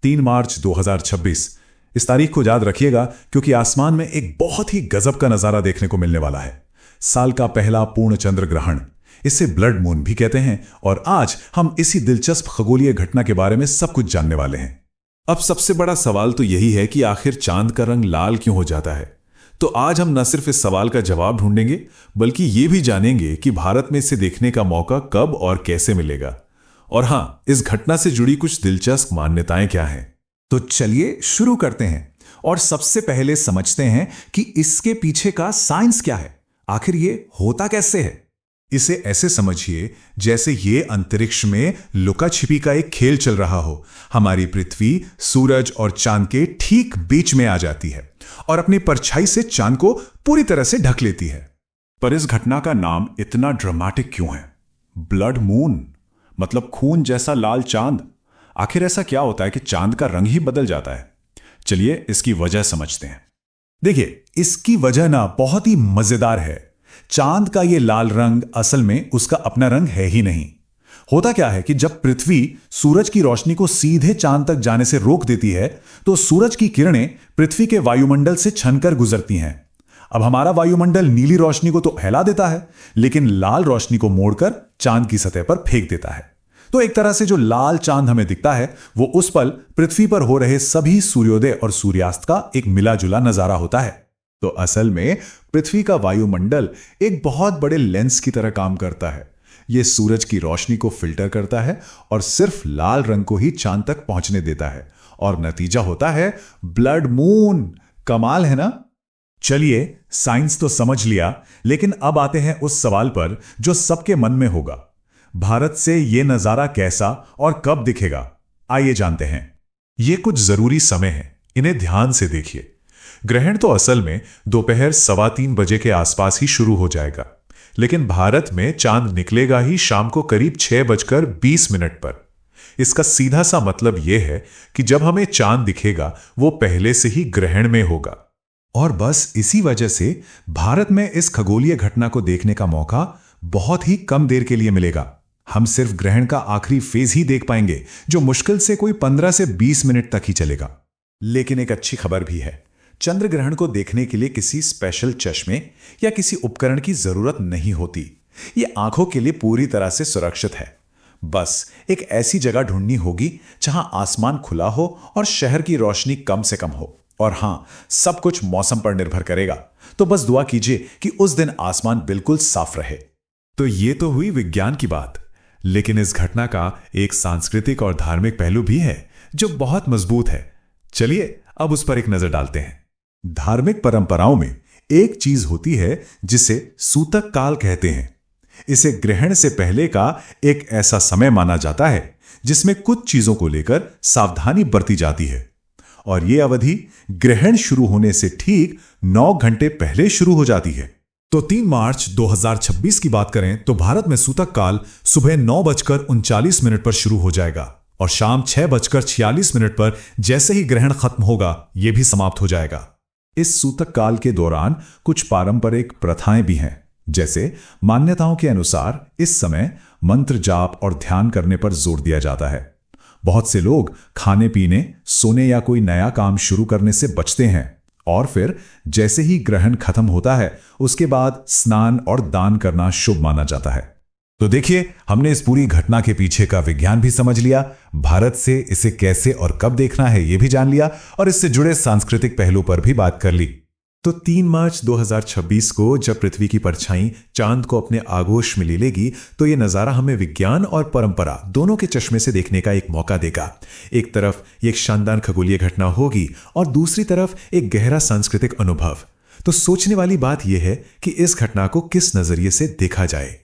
3 मार्च 2026। इस तारीख को याद रखिएगा क्योंकि आसमान में एक बहुत ही गजब का नजारा देखने को मिलने वाला है। साल का पहला पूर्ण चंद्र ग्रहण, इसे ब्लड मून भी कहते हैं। और आज हम इसी दिलचस्प खगोलीय घटना के बारे में सब कुछ जानने वाले हैं। अब सबसे बड़ा सवाल तो यही है कि आखिर चांद का रंग लाल क्यों हो जाता है। तो आज हम न सिर्फ इस सवाल का जवाब ढूंढेंगे बल्कि ये भी जानेंगे कि भारत में इसे देखने का मौका कब और कैसे मिलेगा। और हाँ, इस घटना से जुड़ी कुछ दिलचस्प मान्यताएं क्या हैं। तो चलिए शुरू करते हैं और सबसे पहले समझते हैं कि इसके पीछे का साइंस क्या है। आखिर ये होता कैसे है। इसे ऐसे समझिए जैसे ये अंतरिक्ष में लुका छिपी का एक खेल चल रहा हो। हमारी पृथ्वी सूरज और चांद के ठीक बीच में आ जाती है और अपनी परछाई से चांद को पूरी तरह से ढक लेती है। पर इस घटना का नाम इतना ड्रामेटिक क्यों है? ब्लड मून मतलब खून जैसा लाल चांद। आखिर ऐसा क्या होता है कि चांद का रंग ही बदल जाता है? चलिए इसकी वजह समझते हैं। देखिए, इसकी वजह ना बहुत ही मजेदार है। चांद का ये लाल रंग असल में उसका अपना रंग है ही नहीं। होता क्या है कि जब पृथ्वी सूरज की रोशनी को सीधे चांद तक जाने से रोक देती है तो सूरज की किरणें पृथ्वी के वायुमंडल से छनकर गुजरती हैं। अब हमारा वायुमंडल नीली रोशनी को तो फैला देता है लेकिन लाल रोशनी को मोड़कर चांद की सतह पर फेंक देता है। तो एक तरह से जो लाल चांद हमें दिखता है वो उस पल पृथ्वी पर हो रहे सभी सूर्योदय और सूर्यास्त का एक मिला जुला नजारा होता है। तो असल में पृथ्वी का वायुमंडल एक बहुत बड़े लेंस की तरह काम करता है। यह सूरज की रोशनी को फिल्टर करता है और सिर्फ लाल रंग को ही चांद तक पहुंचने देता है और नतीजा होता है ब्लड मून। कमाल है ना? चलिए, साइंस तो समझ लिया, लेकिन अब आते हैं उस सवाल पर जो सबके मन में होगा। भारत से यह नजारा कैसा और कब दिखेगा? आइए जानते हैं। यह कुछ जरूरी समय है, इन्हें ध्यान से देखिए। ग्रहण तो असल में दोपहर 3:15 बजे के आसपास ही शुरू हो जाएगा, लेकिन भारत में चांद निकलेगा ही शाम को करीब 6:20 पर। इसका सीधा सा मतलब यह है कि जब हमें चांद दिखेगा वो पहले से ही ग्रहण में होगा। और बस इसी वजह से भारत में इस खगोलीय घटना को देखने का मौका बहुत ही कम देर के लिए मिलेगा। हम सिर्फ ग्रहण का आखिरी फेज ही देख पाएंगे जो मुश्किल से कोई 15 से 20 मिनट तक ही चलेगा। लेकिन एक अच्छी खबर भी है। चंद्र ग्रहण को देखने के लिए किसी स्पेशल चश्मे या किसी उपकरण की जरूरत नहीं होती। यह आंखों के लिए पूरी तरह से सुरक्षित है। बस एक ऐसी जगह ढूंढनी होगी जहां आसमान खुला हो और शहर की रोशनी कम से कम हो। और हां, सब कुछ मौसम पर निर्भर करेगा। तो बस दुआ कीजिए कि उस दिन आसमान बिल्कुल साफ रहे। तो ये तो हुई विज्ञान की बात, लेकिन इस घटना का एक सांस्कृतिक और धार्मिक पहलू भी है जो बहुत मजबूत है। चलिए अब उस पर एक नजर डालते हैं। धार्मिक परंपराओं में एक चीज होती है जिसे सूतक काल कहते हैं। इसे ग्रहण से पहले का एक ऐसा समय माना जाता है जिसमें कुछ चीजों को लेकर सावधानी बरती जाती है। और यह अवधि ग्रहण शुरू होने से ठीक 9 घंटे पहले शुरू हो जाती है। तो 3 मार्च 2026 की बात करें तो भारत में सूतक काल सुबह 9:39 पर शुरू हो जाएगा और शाम 6:46 पर जैसे ही ग्रहण खत्म होगा यह भी समाप्त हो जाएगा। इस सूतक काल के दौरान कुछ पारंपरिक प्रथाएं भी हैं। जैसे मान्यताओं के अनुसार इस समय मंत्र जाप और ध्यान करने पर जोर दिया जाता है। बहुत से लोग खाने पीने, सोने या कोई नया काम शुरू करने से बचते हैं और फिर जैसे ही ग्रहण खत्म होता है उसके बाद स्नान और दान करना शुभ माना जाता है। तो देखिए, हमने इस पूरी घटना के पीछे का विज्ञान भी समझ लिया, भारत से इसे कैसे और कब देखना है यह भी जान लिया और इससे जुड़े सांस्कृतिक पहलू पर भी बात कर ली। तो 3 मार्च 2026 को जब पृथ्वी की परछाई चांद को अपने आगोश में ले लेगी तो यह नज़ारा हमें विज्ञान और परंपरा दोनों के चश्मे से देखने का एक मौका देगा। एक तरफ ये एक शानदार खगोलीय घटना होगी और दूसरी तरफ एक गहरा सांस्कृतिक अनुभव। तो सोचने वाली बात यह है कि इस घटना को किस नजरिए से देखा जाए।